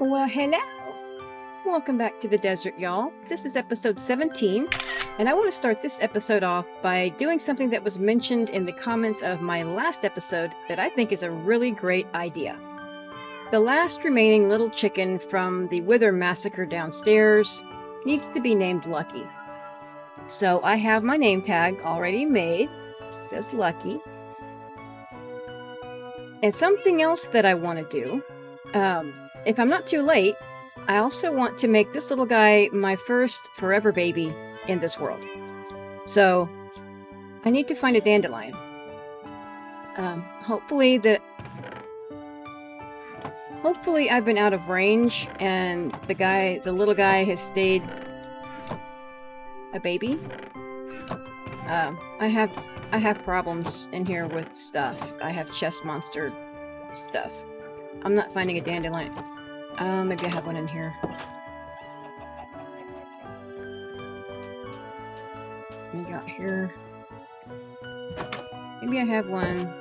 Well, hello! Welcome back to the desert, y'all. This is episode 17, and I want to start this episode off by doing something that was mentioned in the comments of my last episode that I think is a really great idea. The last remaining little chicken from the Wither massacre downstairs needs to be named Lucky. So I have my name tag already made. It says Lucky. And something else that I want to do, if I'm not too late, I also want to make this little guy my first forever baby in this world. So I need to find a dandelion. Hopefully I've been out of range and the little guy has stayed a baby. I have problems in here with stuff. I have chest monster stuff. I'm not finding a dandelion. Maybe I have one in here. We got here. Maybe I have one.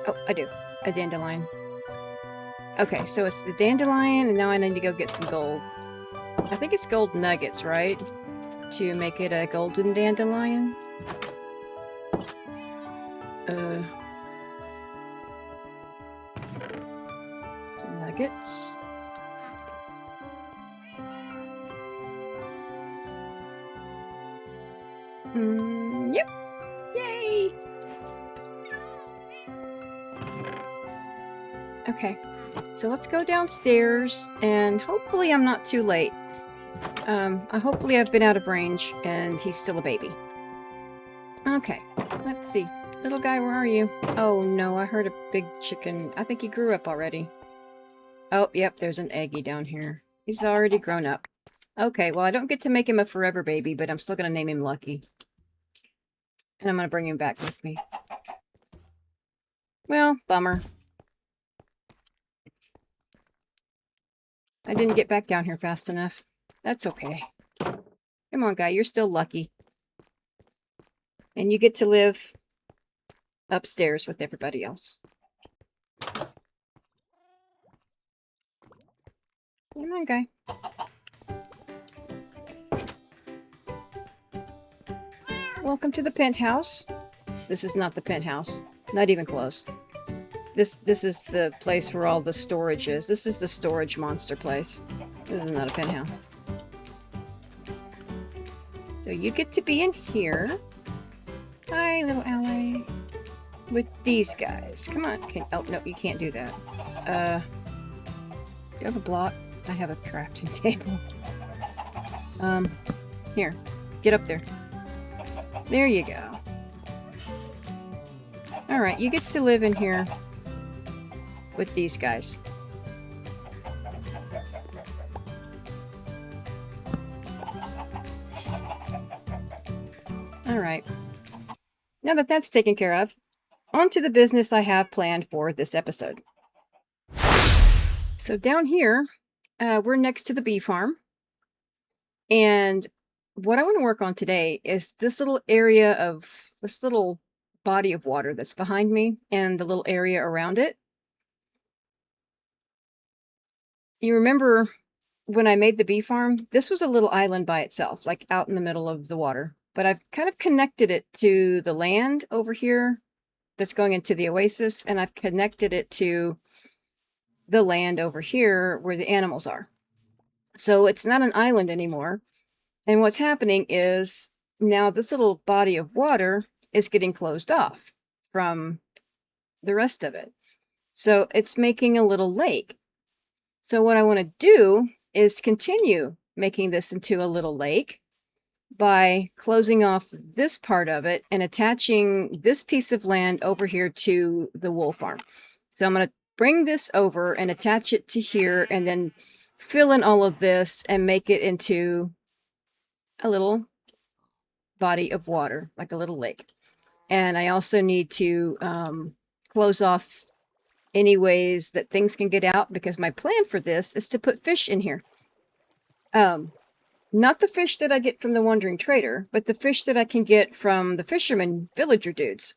Oh, I do. A dandelion. Okay, so it's the dandelion, and now I need to go get some gold. I think it's gold nuggets, right? To make it a golden dandelion. Some nuggets. Yep. Yay! Okay, so let's go downstairs, and hopefully I'm not too late. Hopefully I've been out of range, and he's still a baby. Okay, let's see. Little guy, where are you? Oh no, I heard a big chicken. I think he grew up already. Oh, yep, there's an eggy down here. He's already grown up. Okay, well I don't get to make him a forever baby, but I'm still gonna name him Lucky. And I'm gonna bring him back with me. Well, bummer. I didn't get back down here fast enough. That's okay. Come on, guy, you're still lucky. And you get to live upstairs with everybody else. Come on, guy. Welcome to the penthouse. This is not the penthouse. Not even close. This is the place where all the storage is. This is the storage monster place. This is not a penthouse. So you get to be in here. Hi, little ally. With these guys. Come on. Oh, no, you can't do that. Do you have a block? I have a crafting table. Here. Get up there. There you go. Alright, you get to live in here with these guys. Alright. Now that that's taken care of, on to the business I have planned for this episode. So down here, we're next to the bee farm. And what I want to work on today is this little area of, this little body of water that's behind me and the little area around it. You remember when I made the bee farm, this was a little island by itself, like out in the middle of the water. But I've kind of connected it to the land over here that's going into the oasis, and I've connected it to the land over here where the animals are. So it's not an island anymore. And what's happening is now this little body of water is getting closed off from the rest of it. So it's making a little lake. So what I want to do is continue making this into a little lake by closing off this part of it and attaching this piece of land over here to the wool farm. So I'm going to bring this over and attach it to here and then fill in all of this and make it into a little body of water, like a little lake. And I also need to close off any ways that things can get out, because my plan for this is to put fish in here. Not the fish that I get from the Wandering Trader, but the fish that I can get from the fisherman villager dudes.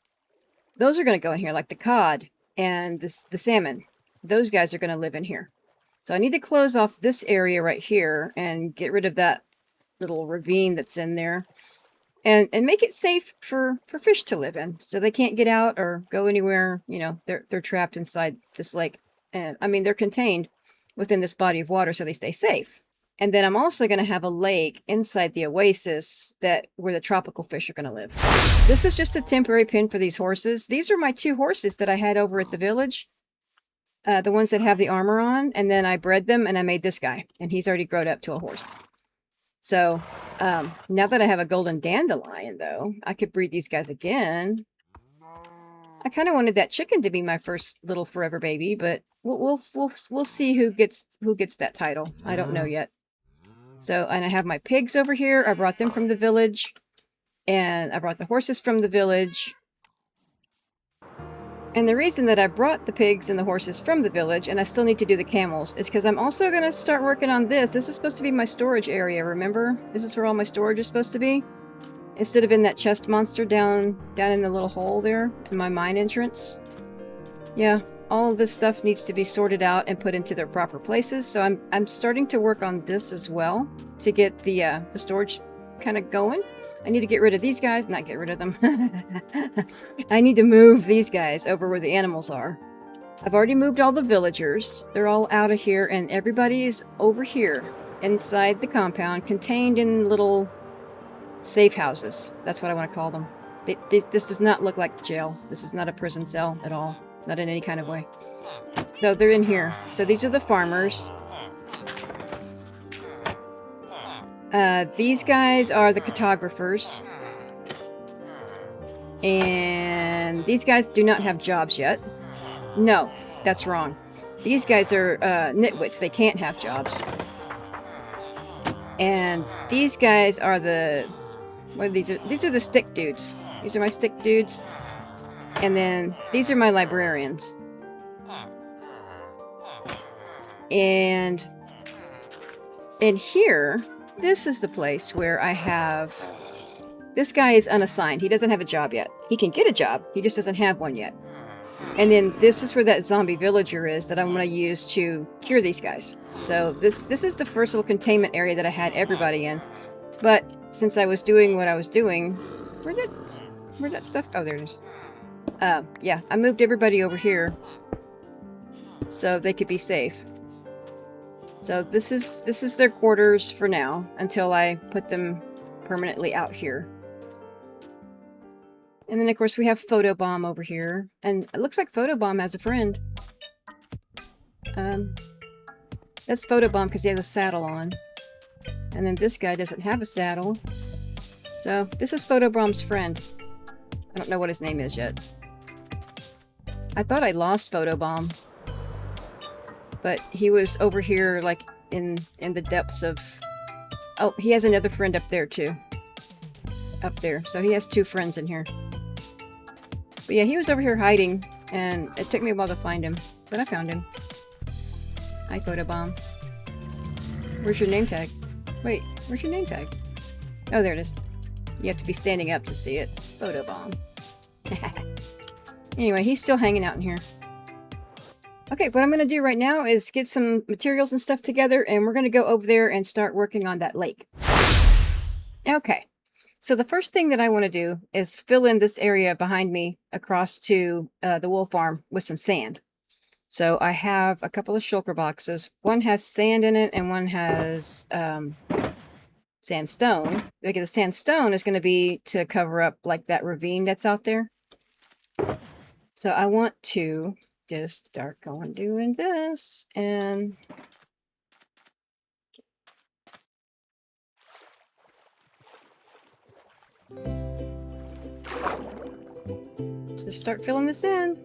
Those are going to go in here, like the cod and the salmon. those guys are going to live in here. So I need to close off this area right here and get rid of that little ravine that's in there. And make it safe for fish to live in, so they can't get out or go anywhere. You know, they're trapped inside this lake. And I mean, they're contained within this body of water, so they stay safe. And then I'm also going to have a lake inside the oasis where the tropical fish are going to live. This is just a temporary pen for these horses. These are my 2 horses that I had over at the village, the ones that have the armor on. And then I bred them, and I made this guy, and he's already grown up to a horse. So now that I have a golden dandelion, though, I could breed these guys again. I kind of wanted that chicken to be my first little forever baby, but we'll see who gets that title. I don't know yet. So, and I have my pigs over here. I brought them from the village, and I brought the horses from the village. And the reason that I brought the pigs and the horses from the village, and I still need to do the camels, is because I'm also going to start working on this. This is supposed to be my storage area, remember? This is where all my storage is supposed to be. Instead of in that chest monster down in the little hole there, in my mine entrance. Yeah, all of this stuff needs to be sorted out and put into their proper places. So I'm starting to work on this as well to get the storage kind of going. I need to get rid of these guys, not get rid of them. I need to move these guys over where the animals are. I've already moved all the villagers. They're all out of here, and everybody is over here inside the compound, contained in little safe houses. That's what I want to call them. This does not look like jail. This is not a prison cell at all. Not in any kind of way. So they're in here. So these are the farmers. These guys are the cartographers. And these guys do not have jobs yet. No, that's wrong. These guys are nitwits. They can't have jobs. And these guys are the... What are these? These are the stick dudes. These are my stick dudes. And then these are my librarians. And in here, this is the place where I have... This guy is unassigned. He doesn't have a job yet. He can get a job. He just doesn't have one yet. And then this is where that zombie villager is that I'm going to use to cure these guys. So this is the first little containment area that I had everybody in. But since I was doing what I was doing... Where'd that stuff... Oh, there it is. Yeah, I moved everybody over here so they could be safe. So this is their quarters for now until I put them permanently out here. And then of course we have Photobomb over here, and it looks like Photobomb has a friend. That's Photobomb because he has a saddle on. And then this guy doesn't have a saddle. So this is Photobomb's friend. I don't know what his name is yet. I thought I lost Photobomb. But he was over here, like, in the depths of... Oh, he has another friend up there, too. Up there. So he has 2 friends in here. But yeah, he was over here hiding, and it took me a while to find him. But I found him. Hi, Photobomb. Where's your name tag? Wait, where's your name tag? Oh, there it is. You have to be standing up to see it. Photobomb. Anyway, he's still hanging out in here. Okay, what I'm going to do right now is get some materials and stuff together, and we're going to go over there and start working on that lake. Okay, so the first thing that I want to do is fill in this area behind me across to the wool farm with some sand. So I have a couple of shulker boxes. One has sand in it, and one has sandstone. Like the sandstone is going to be to cover up like that ravine that's out there. So I want to just start going doing this and just start filling this in.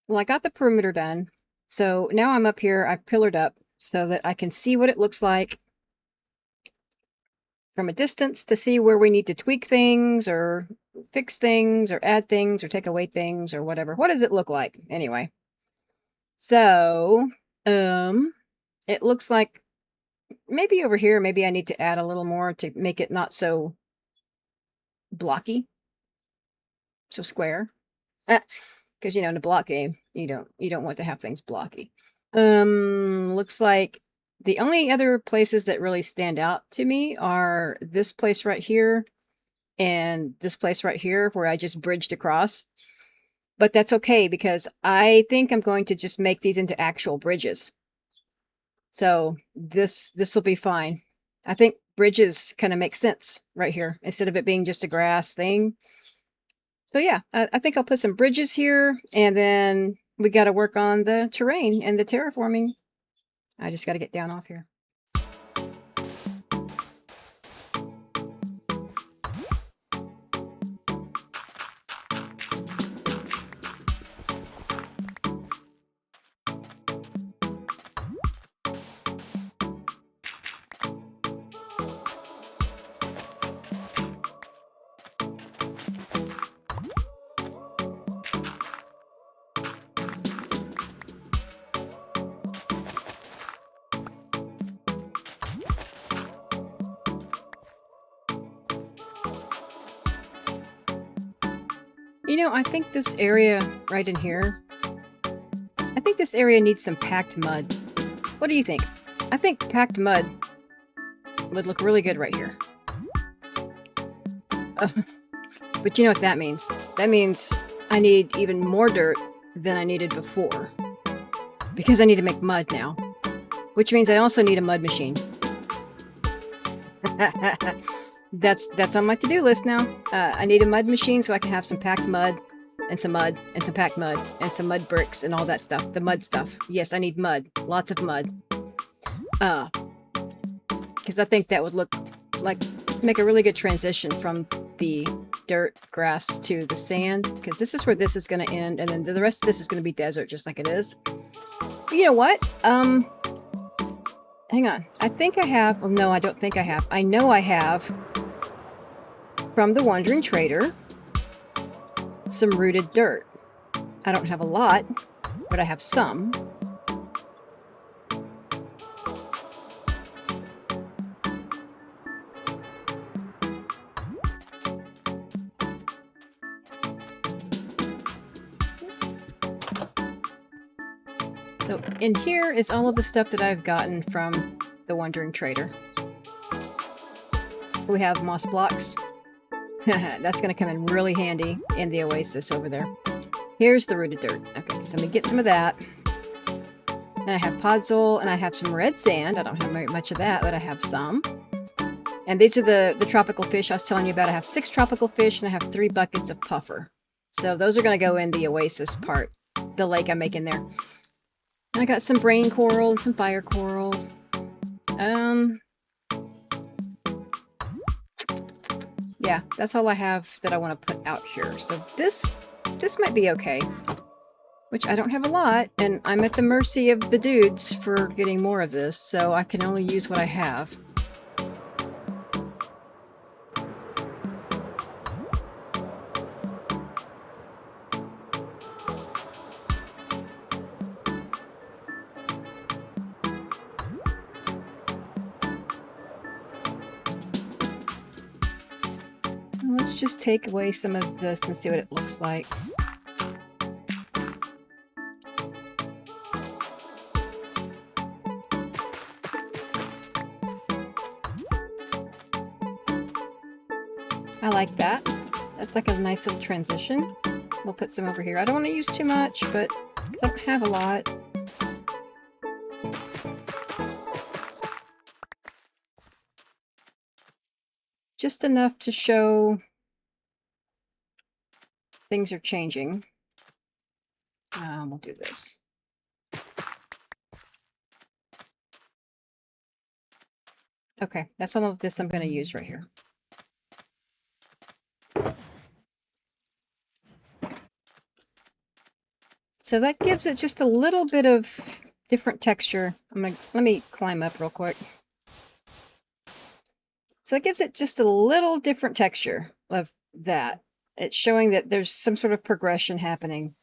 Well, I got the perimeter done. So now I'm up here, I've pillared up so that I can see what it looks like from a distance to see where we need to tweak things or fix things or add things or take away things or whatever. What does it look like anyway? So, it looks like maybe over here, maybe I need to add a little more to make it not so blocky, so square. Because you know, in a block game, you don't want to have things blocky. Looks like the only other places that really stand out to me are this place right here and this place right here where I just bridged across. But that's okay because I think I'm going to just make these into actual bridges. So this will be fine. I think bridges kind of make sense right here instead of it being just a grass thing. So yeah, I think I'll put some bridges here, and then we got to work on the terrain and the terraforming. I just got to get down off here. You know, I think this area right in here, I think this area needs some packed mud. What do you think? I think packed mud would look really good right here. But you know what that means? That means I need even more dirt than I needed before. Because I need to make mud now. Which means I also need a mud machine. That's on my to-do list now. I need a mud machine so I can have some packed mud and some packed mud and some mud bricks and all that stuff. The mud stuff. Yes, I need mud. Lots of mud. Because I think that would look like make a really good transition from the dirt, grass to the sand. Because this is where this is going to end, and then the rest of this is going to be desert, just like it is. But you know what? Hang on. I think I have. Well, no, I don't think I have. I know I have from the Wandering Trader some rooted dirt. I don't have a lot, but I have some. So in here is all of the stuff that I've gotten from the Wandering Trader. We have moss blocks. That's going to come in really handy in the oasis over there. Here's the rooted dirt. Okay, so I'm going to get some of that. And I have podzol and I have some red sand. I don't have very much of that, but I have some. And these are the tropical fish I was telling you about. I have 6 tropical fish and I have 3 buckets of puffer. So those are going to go in the oasis part, the lake I'm making there. And I got some brain coral and some fire coral. Yeah, that's all I have that I want to put out here. So this might be okay. Which I don't have a lot, and I'm at the mercy of the dudes for getting more of this, so I can only use what I have. Let's just take away some of this and see what it looks like. I like that. That's like a nice little transition. We'll put some over here. I don't want to use too much, but because I don't have a lot. Just enough to show things are changing. We'll do this. Okay, that's all of this I'm going to use right here. So that gives it just a little bit of different texture. Let me climb up real quick. So that gives it just a little different texture of that. It's showing that there's some sort of progression happening.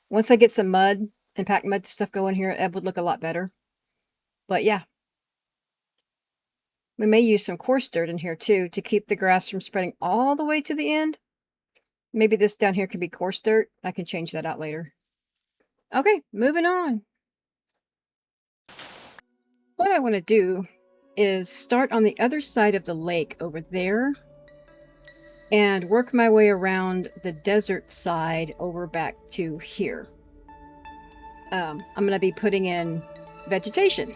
Once I get some mud and packed mud stuff going here, it would look a lot better. But yeah. We may use some coarse dirt in here too to keep the grass from spreading all the way to the end. Maybe this down here could be coarse dirt. I can change that out later. Okay, moving on. What I want to do is start on the other side of the lake over there and work my way around the desert side over back to here. I'm going to be putting in vegetation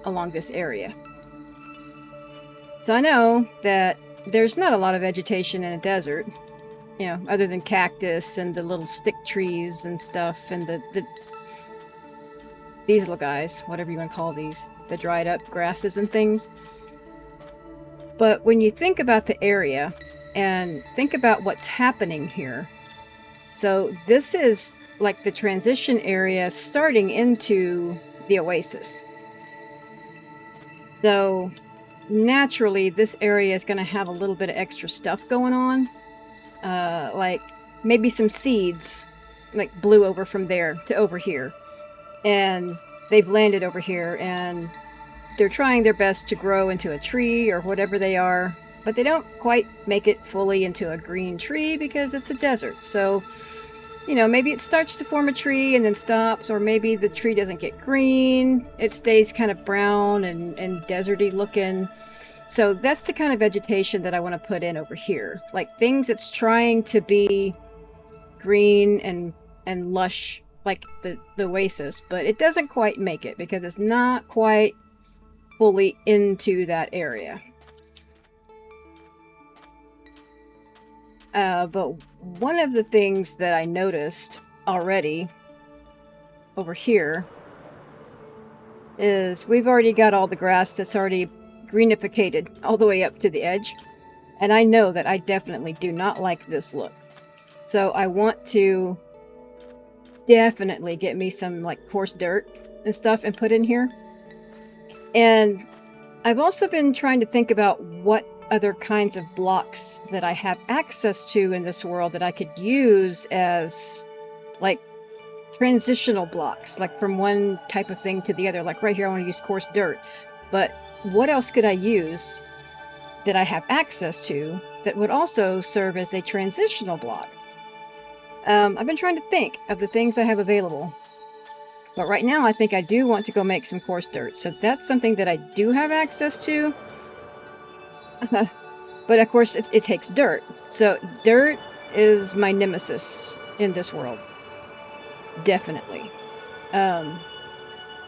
along this area. So I know that there's not a lot of vegetation in a desert, you know, other than cactus and the little stick trees and stuff, and these little guys, whatever you want to call these, the dried up grasses and things. But when you think about the area and think about what's happening here, so this is like the transition area starting into the oasis. So naturally, this area is going to have a little bit of extra stuff going on. Like maybe some seeds like blew over from there to over here. And they've landed over here and they're trying their best to grow into a tree or whatever they are, but they don't quite make it fully into a green tree because it's a desert. So, you know, maybe it starts to form a tree and then stops, or maybe the tree doesn't get green. It stays kind of brown and deserty looking. So that's the kind of vegetation that I want to put in over here. Like things that's trying to be green and lush like the oasis, but it doesn't quite make it because it's not quite fully into that area. But one of the things that I noticed already over here is we've already got all the grass that's already greenificated all the way up to the edge. And I know that I definitely do not like this look. So I want to definitely get me some like coarse dirt and stuff and put in here. And I've also been trying to think about what other kinds of blocks that I have access to in this world that I could use as like transitional blocks, like from one type of thing to the other. Like right here, I want to use coarse dirt. But what else could I use that I have access to that would also serve as a transitional block? I've been trying to think of the things I have available. But right now, I think I do want to go make some coarse dirt. So that's something that I do have access to. But of course, it takes dirt. So dirt is my nemesis in this world. Definitely.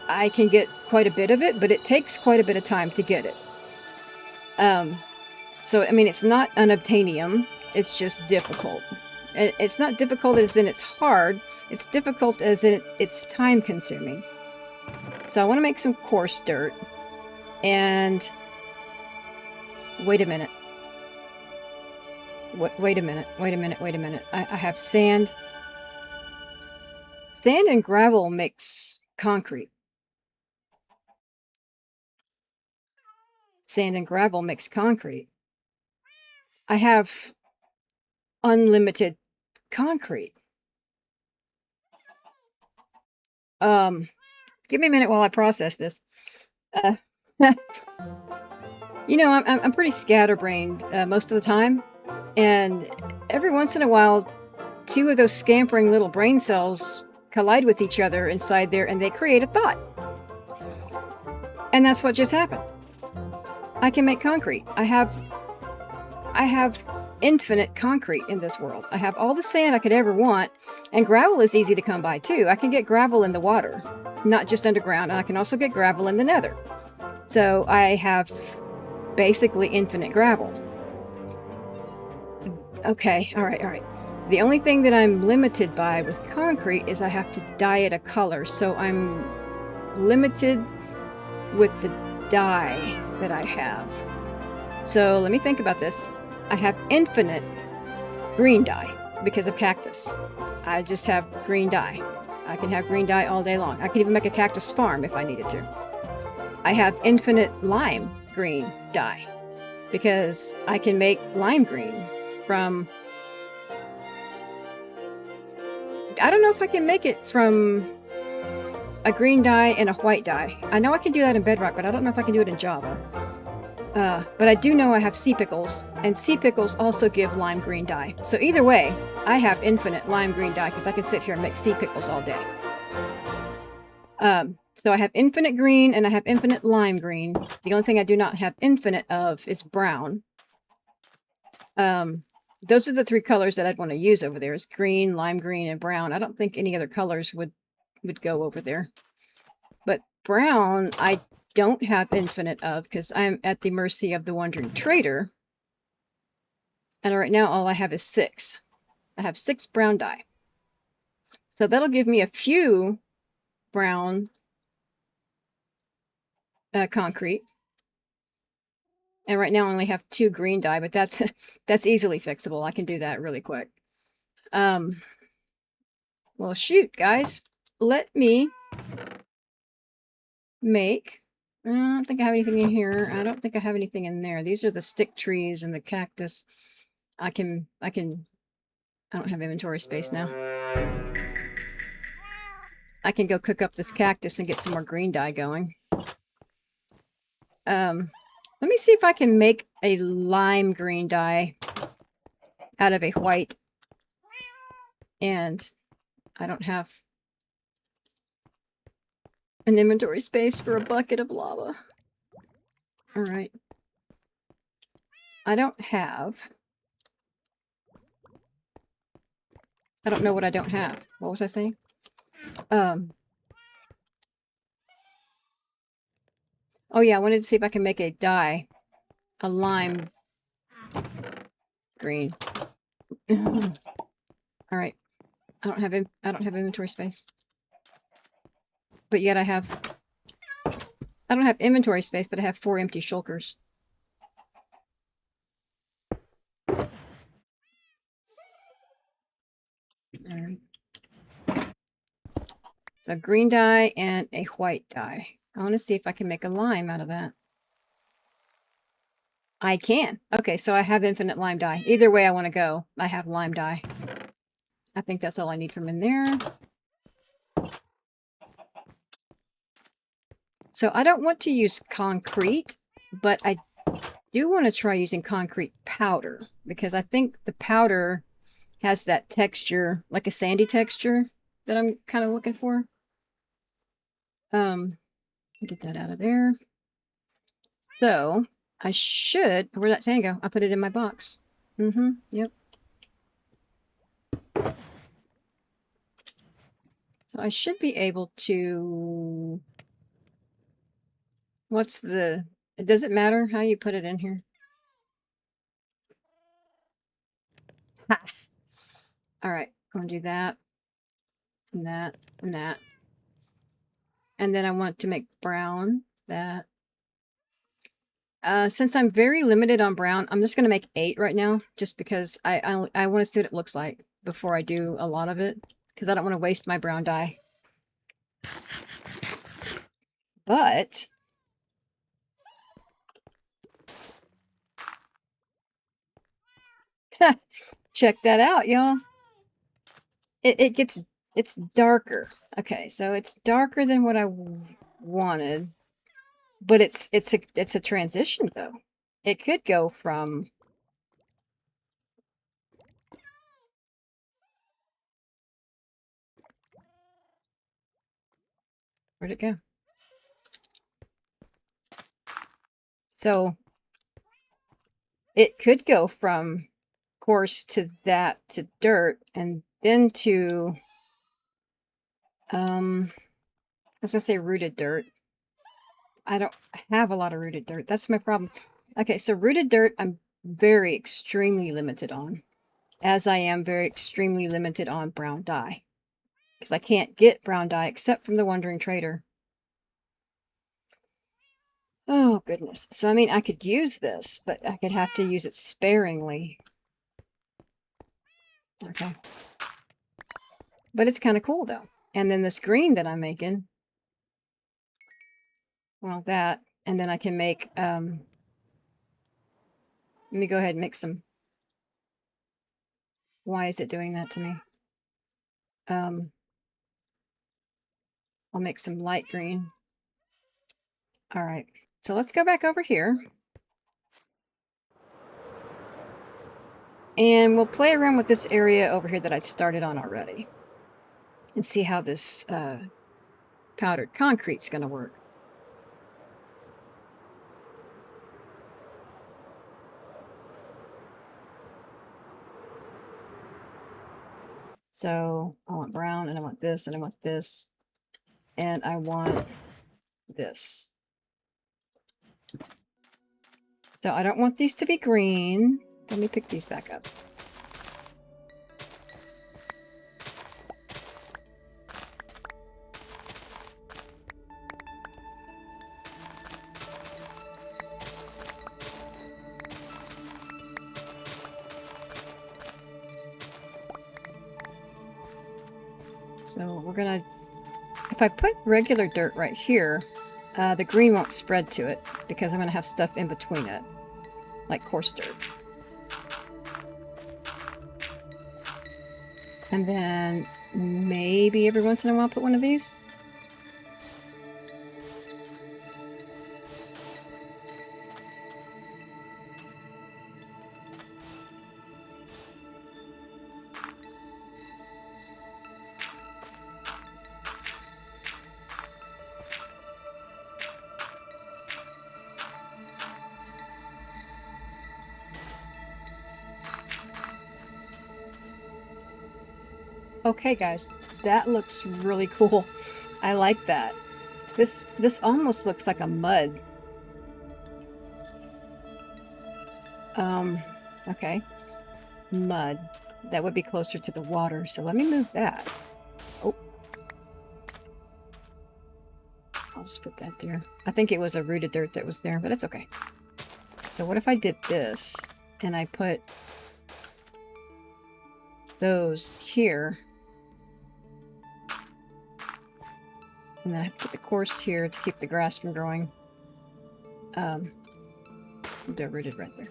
I can get quite a bit of it, but it takes quite a bit of time to get it. So, I mean, it's not unobtainium. It's just difficult. It's not difficult as in it's hard. It's difficult as in it's time consuming. So I want to make some coarse dirt. And wait a minute. Wait a minute. I have sand. Sand and gravel makes concrete. Sand and gravel makes concrete. I have unlimited concrete. Give me a minute while I process this. You know, I'm pretty scatterbrained most of the time, and every once in a while, two of those scampering little brain cells collide with each other inside there, and they create a thought. And that's what just happened. I can make concrete. I have infinite concrete in this world. I have all the sand I could ever want, and gravel is easy to come by too. I can get gravel in the water, not just underground, and I can also get gravel in the nether. So I have basically infinite gravel. Okay, all right. The only thing that I'm limited by with concrete is I have to dye it a color, so I'm limited with the dye that I have. So let me think about this. I have infinite green dye because of cactus. I just have green dye. I can have green dye all day long. I can even make a cactus farm if I needed to. I have infinite lime green dye because I can make lime green from... I don't know if I can make it from a green dye and a white dye. I know I can do that in Bedrock, but I don't know if I can do it in Java. But I do know I have sea pickles, and sea pickles also give lime green dye. So either way, I have infinite lime green dye because I can sit here and make sea pickles all day. So I have infinite green and I have infinite lime green. The only thing I do not have infinite of is brown. Those are the three colors that I'd want to use over there, is green, lime green, and brown. I don't think any other colors would go over there. But brown, I don't have infinite of because I'm at the mercy of the Wandering Trader. And right now all I have is 6. I have 6 brown dye. So that'll give me a few brown concrete. And right now I only have 2 green dye, but that's that's easily fixable. I can do that really quick. Well, shoot, guys. Let me make... I don't think I have anything in here. I don't think I have anything in there. These are the stick trees and the cactus. I don't have inventory space now. I can go cook up this cactus and get some more green dye going. Let me see if I can make a lime green dye out of a white. And I don't have an inventory space for a bucket of lava. All right. I don't know what I don't have. What was I saying? Oh yeah, I wanted to see if I can make a dye. A lime green. All right. I don't have inventory space. But yet I don't have inventory space, but I have 4 empty shulkers. All right. So green dye and a white dye. I want to see if I can make a lime out of that. I can. Okay, so I have infinite lime dye. Either way I want to go, I have lime dye. I think that's all I need from in there. So I don't want to use concrete, but I do want to try using concrete powder because I think the powder has that texture, like a sandy texture that I'm kind of looking for. Get that out of there. So I should... Where'd that sand go? I put it in my box. Yep. So I should be able to... Does it matter how you put it in here? Ha! All right, I'm gonna do that, and that, and that. And then I want to make brown, that. Since I'm very limited on brown, I'm just gonna make 8 right now, just because I want to see what it looks like before I do a lot of it, because I don't want to waste my brown dye. But check that out, y'all. It's darker. Okay, so it's darker than what I wanted, but it's a transition though. It could go from... Where'd it go? So it could go from coarse to that to dirt, and then to I was gonna say rooted dirt. I don't have a lot of rooted dirt. That's my problem. Okay, so rooted dirt I'm very extremely limited on, as I am very extremely limited on brown dye, because I can't get brown dye except from the Wandering Trader. Oh goodness. So I mean, I could use this, but I could have to use it sparingly. Okay. But it's kind of cool though. And then this green that I'm making, well, that, and then I can make, let me go ahead and make some. Why is it doing that to me? I'll make some light green. All right, so let's go back over here. And we'll play around with this area over here that I started on already. And see how this powdered concrete's going to work. So I want brown, and I want this, and I want this, and I want this. So I don't want these to be green. Let me pick these back up. So we're gonna, if I put regular dirt right here, the green won't spread to it because I'm gonna have stuff in between it, like coarse dirt. And then maybe every once in a while put one of these. Okay, guys, that looks really cool. I like that. This almost looks like a mud. Okay. Mud. That would be closer to the water, so let me move that. Oh. I'll just put that there. I think it was a rooted dirt that was there, but it's okay. So what if I did this, and I put those here, and then I put the coarse here to keep the grass from growing. They're rooted right there.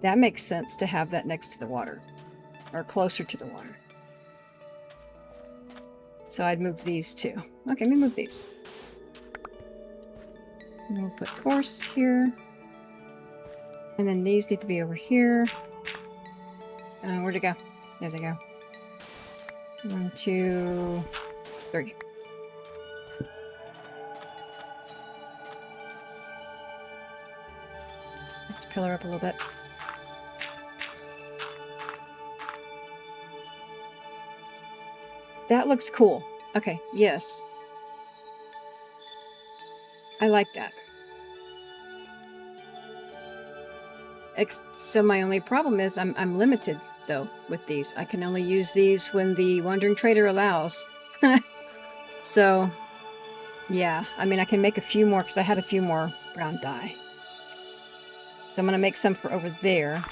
That makes sense to have that next to the water, or closer to the water. So I'd move these too. Okay, let me move these. And we'll put coarse here. And then these need to be over here. Where'd it go? There they go. 1, 2, 3. Let's pillar up a little bit. That looks cool. Okay, yes. I like that. So my only problem is I'm limited, though, with these. I can only use these when the Wandering Trader allows. So, yeah. I mean, I can make a few more, because I had a few more brown dye. So I'm going to make some for over there.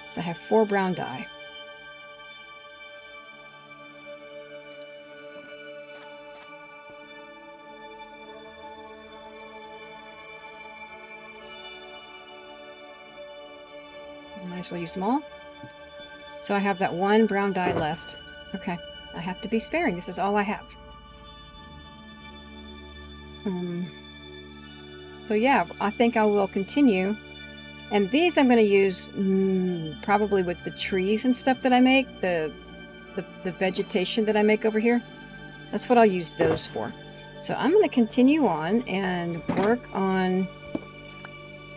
So I have 4 brown dye. Might as well use them all. So I have that 1 brown dye left. Okay. I have to be sparing. This is all I have. So yeah, I think I will continue. And these I'm going to use probably with the trees and stuff that I make, the vegetation that I make over here. That's what I'll use those for. So I'm going to continue on and work on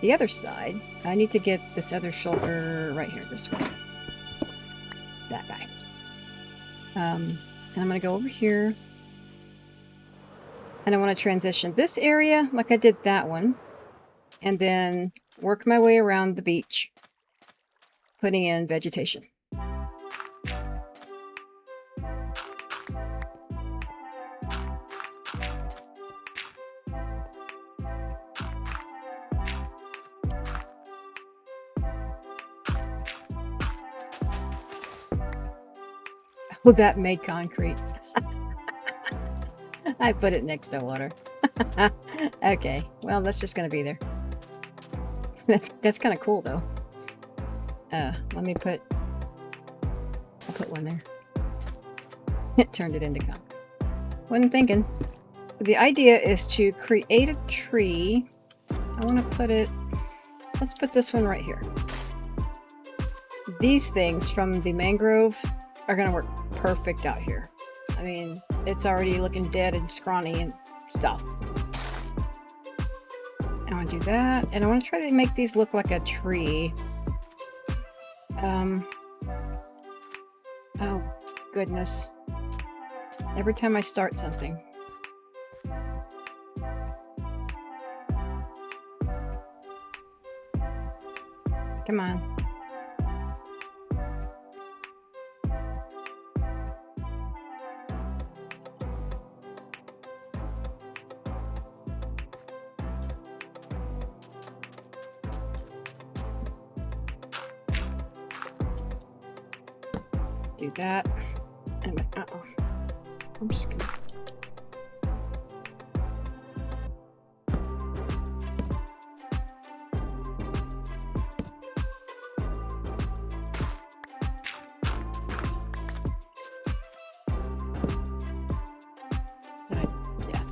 the other side. I need to get this other shoulder right here, this one. That guy. And I'm going to go over here. And I want to transition this area like I did that one. And then work my way around the beach, putting in vegetation. Oh, that made concrete. I put it next to water. Okay, well, that's just gonna be there. That's kind of cool though. Let me put. I'll put one there. It turned it into concrete. Wasn't thinking. The idea is to create a tree. I want to put it. Let's put this one right here. These things from the mangrove are gonna work perfect out here. I mean, it's already looking dead and scrawny and stuff. I want to do that, and I want to try to make these look like a tree. Oh, goodness. Every time I start something. Come on. Do that. And I'm just gonna. Yeah.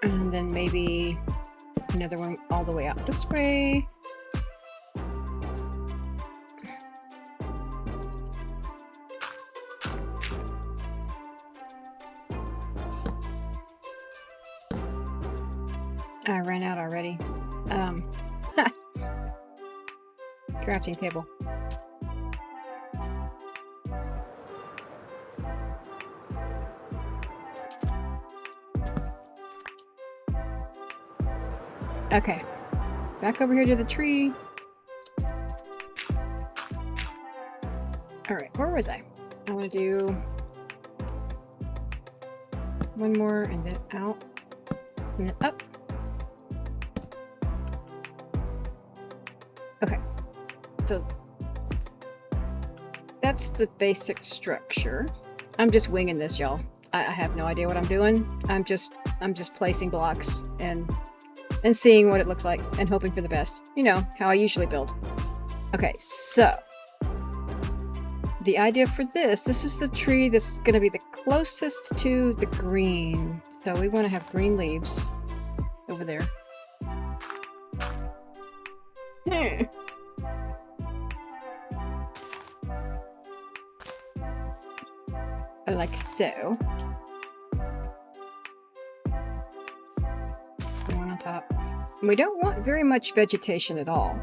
And then maybe another one all the way out this way. I ran out already. Crafting table. Okay. Back over here to the tree. Alright, where was I? I want to do one more and then out and then up. Okay, so that's the basic structure. I'm just winging this, y'all. I have no idea what I'm doing. I'm just placing blocks and seeing what it looks like and hoping for the best. You know, how I usually build. Okay, so the idea for this is the tree that's going to be the closest to the green. So we want to have green leaves over there. Like so. One on top. And we don't want very much vegetation at all,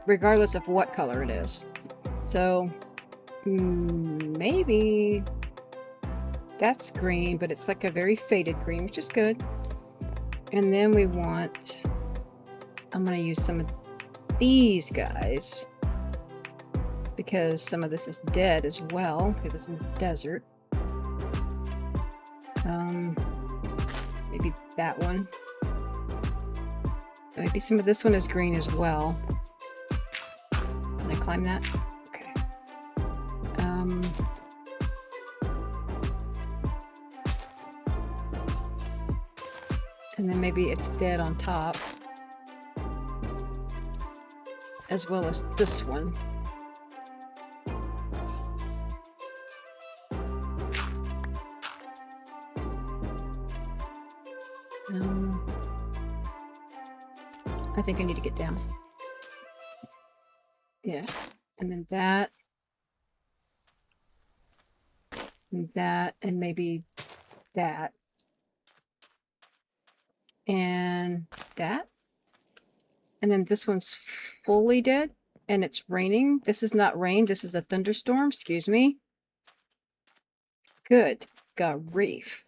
regardless of what color it is. So maybe that's green, but it's like a very faded green, which is good. And then we want, I'm going to use some of these guys because some of this is dead as well. Okay, this is the desert. Maybe that one. Maybe some of this one is green as well. Can I climb that? Okay. And then maybe it's dead on top, as well as this one. I think I need to get down. Yeah, and then that, and that, and maybe that, and that. And then this one's fully dead, and it's raining. This is not rain, this is a thunderstorm, excuse me. Good grief.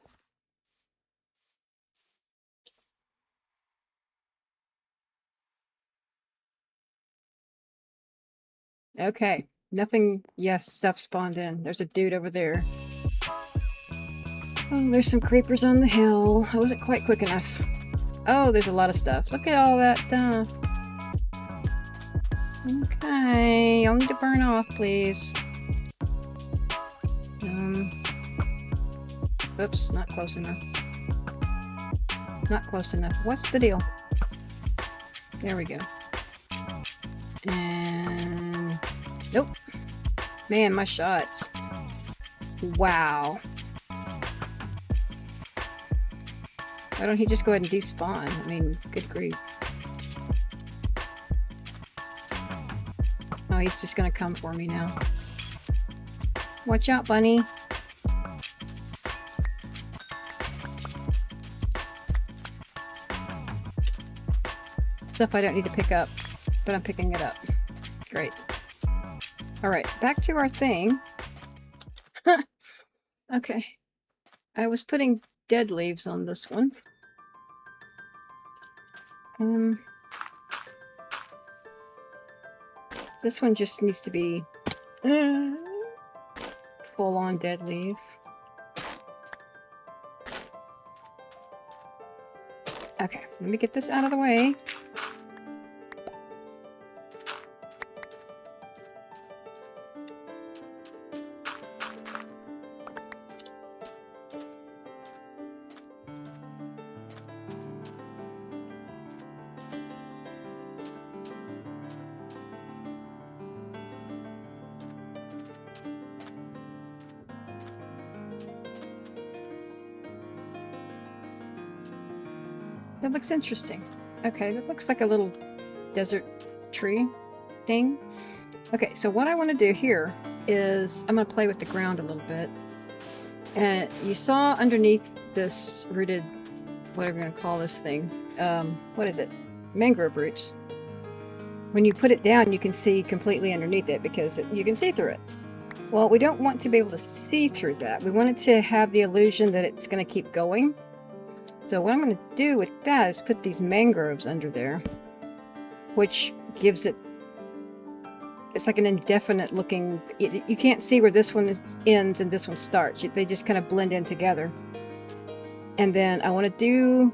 Okay, nothing, yes, stuff spawned in. There's a dude over there. Oh, there's some creepers on the hill. I wasn't quite quick enough. Oh, there's a lot of stuff. Look at all that stuff. Okay, y'all need to burn off, please. Oops, not close enough. Not close enough. What's the deal? There we go. And nope. Man, my shots. Wow. Why don't he just go ahead and despawn? I mean, good grief. Oh, he's just gonna come for me now. Watch out, bunny. Stuff I don't need to pick up, but I'm picking it up. Great. Alright, back to our thing. Okay. I was putting dead leaves on this one. This one just needs to be full-on dead leaf. Okay, let me get this out of the way. That looks interesting. Okay, that looks like a little desert tree thing. Okay, so what I want to do here is I'm going to play with the ground a little bit. And you saw underneath this rooted, whatever you're going to call this thing, what is it? Mangrove roots. When you put it down, you can see completely underneath it because you can see through it. Well, we don't want to be able to see through that. We want it to have the illusion that it's going to keep going. So what I'm going to do with that is put these mangroves under there, which gives it, it's like an indefinite looking, you can't see where this one ends and this one starts. They just kind of blend in together. And then I want to do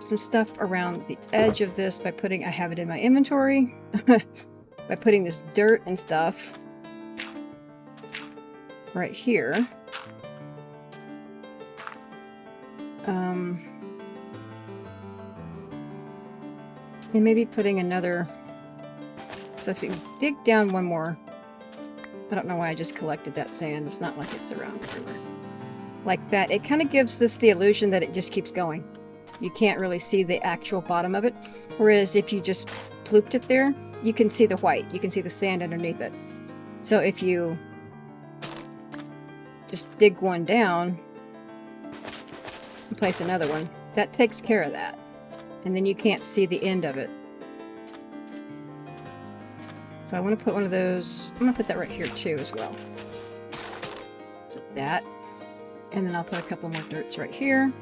some stuff around the edge of this by putting, I have it in my inventory, by putting this dirt and stuff right here. And maybe putting another, so if you dig down one more, I don't know why I just collected that sand, it's not like it's around everywhere. Like that, it kind of gives this the illusion that it just keeps going. You can't really see the actual bottom of it, whereas if you just plooped it there, you can see the white, you can see the sand underneath it. So if you just dig one down and place another one, that takes care of that. And then you can't see the end of it. So I want to put one of those, I'm going to put that right here too as well. So that. And then I'll put a couple more dirts right here.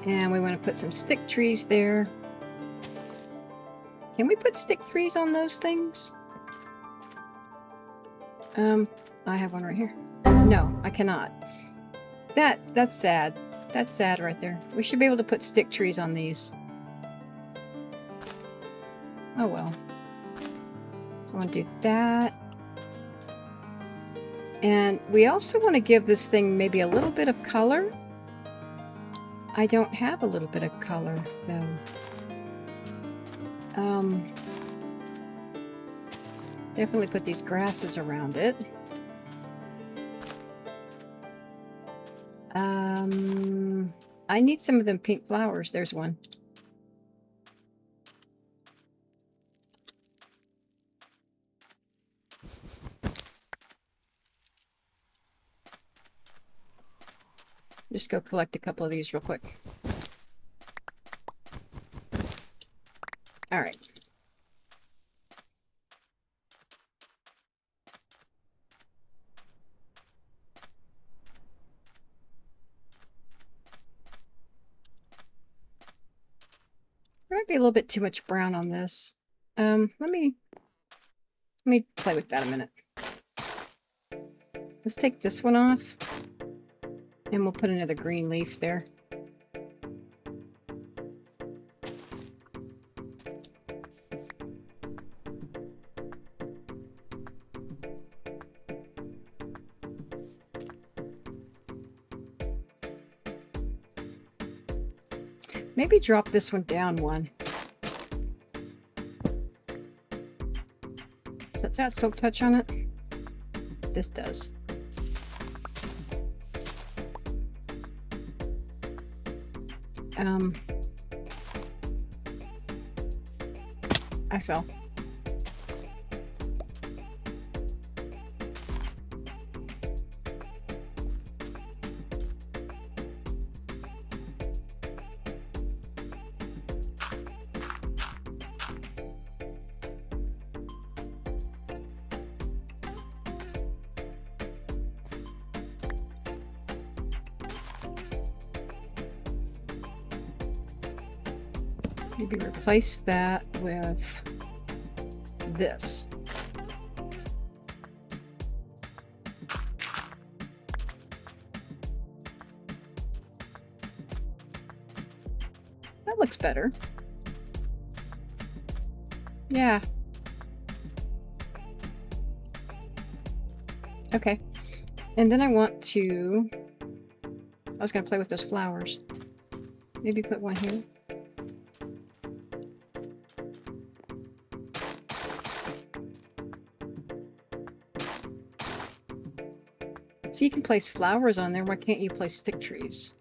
And we want to put some stick trees there. Can we put stick trees on those things? I have one right here. No, I cannot. That's sad. That's sad right there. We should be able to put stick trees on these. Oh well. So I want to do that. And we also want to give this thing maybe a little bit of color. I don't have a little bit of color though. Definitely put these grasses around it. I need some of them pink flowers. There's one. Just go collect a couple of these real quick. All right. There might be a little bit too much brown on this. Let me play with that a minute. Let's take this one off. And we'll put another green leaf there. Maybe drop this one down one. Does that silk touch on it? This does. I fell. Maybe replace that with this. That looks better. Yeah. Okay. And then I want to... I was going to play with those flowers. Maybe put one here. So you can place flowers on there. Why can't you place stick trees?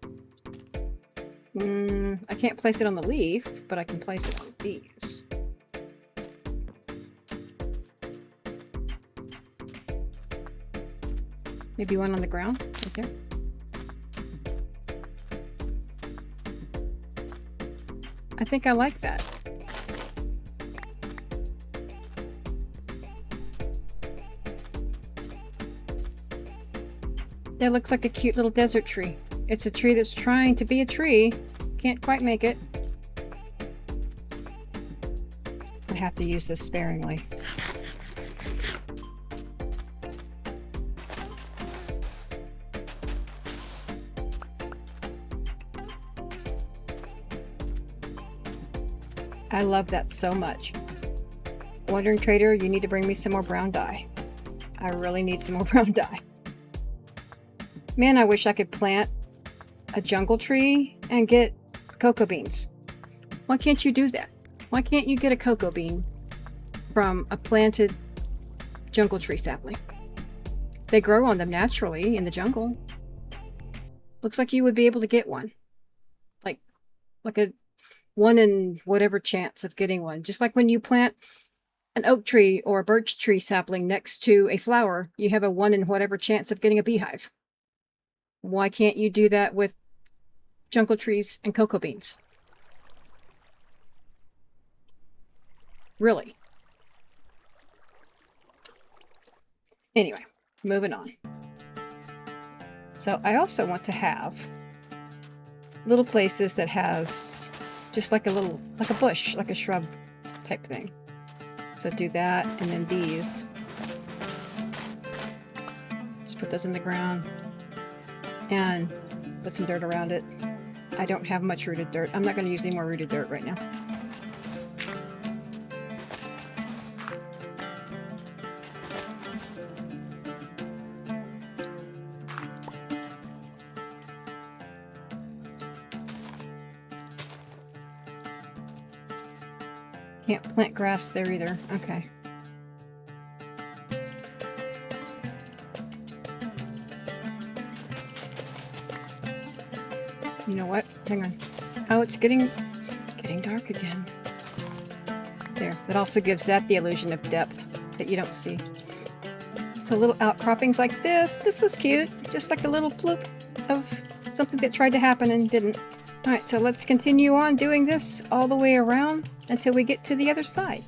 I can't place it on the leaf, but I can place it on these. Maybe one on the ground, right there. I think I like that. That looks like a cute little desert tree. It's a tree that's trying to be a tree. Can't quite make it. I have to use this sparingly. I love that so much. Wandering Trader, you need to bring me some more brown dye. I really need some more brown dye. Man, I wish I could plant a jungle tree and get cocoa beans. Why can't you do that? Why can't you get a cocoa bean from a planted jungle tree sapling? They grow on them naturally in the jungle. Looks like you would be able to get one. Like a 1 in whatever chance of getting one. Just like when you plant an oak tree or a birch tree sapling next to a flower, you have a 1 in whatever chance of getting a beehive. Why can't you do that with jungle trees and cocoa beans? Really? Anyway, moving on. So I also want to have little places that has just like a bush, like a shrub type thing. So do that, and then these. Just put those in the ground. And put some dirt around it. I don't have much rooted dirt. I'm not going to use any more rooted dirt right now. Can't plant grass there either. Okay. You know what? Hang on. Oh, it's getting dark again. There. That also gives that the illusion of depth that you don't see. So little outcroppings like this. This is cute. Just like a little ploop of something that tried to happen and didn't. Alright, so let's continue on doing this all the way around until we get to the other side.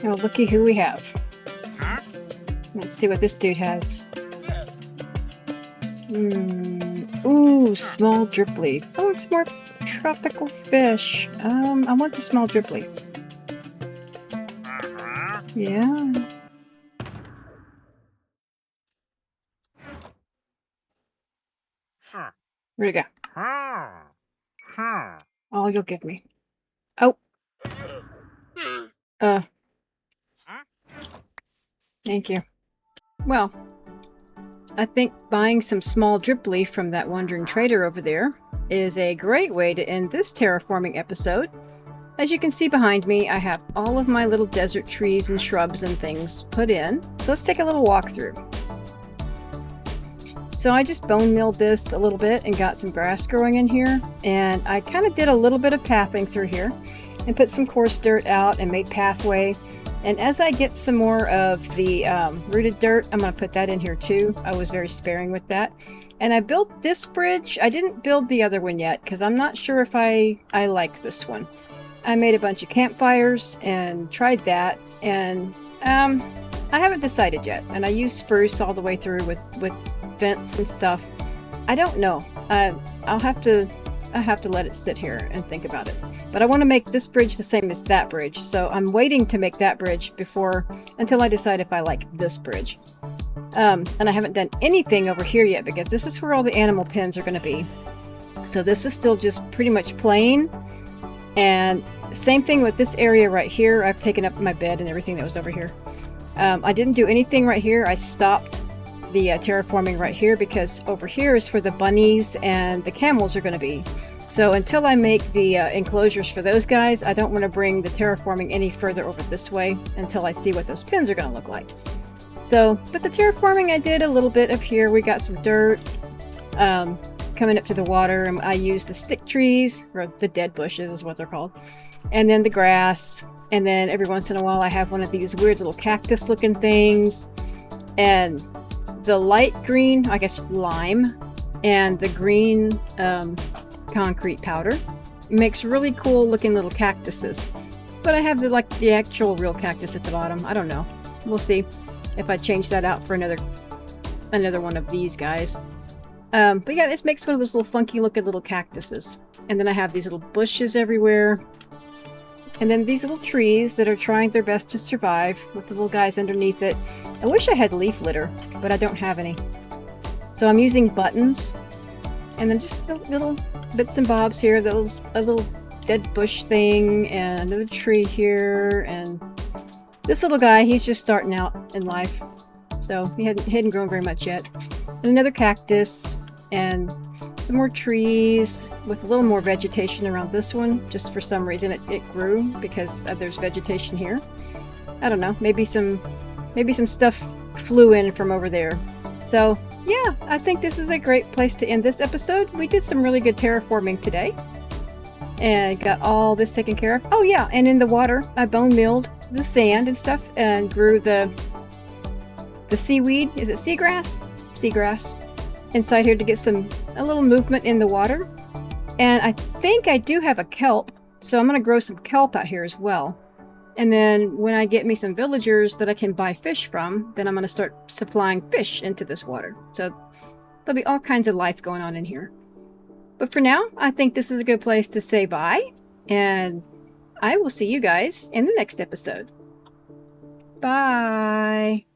Oh, looky who we have. Let's see what this dude has. Ooh, small drip leaf. Oh, it's more tropical fish. I want the small drip leaf. Yeah. Where'd it go? All you'll give me. Oh. Thank you. Well, I think buying some small drip leaf from that wandering trader over there is a great way to end this terraforming episode. As you can see behind me, I have all of my little desert trees and shrubs and things put in. So let's take a little walk through. So I just bone milled this a little bit and got some grass growing in here. And I kind of did a little bit of pathing through here and put some coarse dirt out and made pathway. And as I get some more of the rooted dirt, I'm going to put that in here too. I was very sparing with that. And I built this bridge. I didn't build the other one yet because I'm not sure if I like this one. I made a bunch of campfires and tried that. And I haven't decided yet. And I used spruce all the way through with vents and stuff. I don't know. I have to let it sit here and think about it. But I want to make this bridge the same as that bridge, so I'm waiting to make that bridge until I decide if I like this bridge. And I haven't done anything over here yet because this is where all the animal pens are going to be. So this is still just pretty much plain. And same thing with this area right here. I've taken up my bed and everything that was over here. I didn't do anything right here. I stopped the terraforming right here because over here is where the bunnies and the camels are going to be. So until I make the enclosures for those guys, I don't want to bring the terraforming any further over this way until I see what those pins are going to look like. So, but the terraforming I did a little bit up here. We got some dirt coming up to the water, and I used the stick trees, or the dead bushes is what they're called, and then the grass, and then every once in a while I have one of these weird little cactus looking things, and the light green, I guess lime, and the green concrete powder makes really cool looking little cactuses. But I have the actual real cactus at the bottom. I don't know. We'll see if I change that out for another one of these guys. But yeah, this makes one of those little funky looking little cactuses. And then I have these little bushes everywhere. And then these little trees that are trying their best to survive with the little guys underneath it. I wish I had leaf litter, but I don't have any. So I'm using buttons. And then just little bits and bobs here. A little dead bush thing, and another tree here, and this little guy, he's just starting out in life. So he hadn't grown very much yet. And another cactus, and some more trees with a little more vegetation around this one. Just for some reason it grew because there's vegetation here. I don't know, maybe some stuff flew in from over there. So yeah, I think this is a great place to end this episode. We did some really good terraforming today and got all this taken care of. Oh yeah, and in the water I bone milled the sand and stuff and grew the seaweed. Is it seagrass? Seagrass inside here to get a little movement in the water. And I think I do have a kelp, so I'm going to grow some kelp out here as well. And then when I get me some villagers that I can buy fish from, then I'm going to start supplying fish into this water. So there'll be all kinds of life going on in here. But for now, I think this is a good place to say bye. And I will see you guys in the next episode. Bye.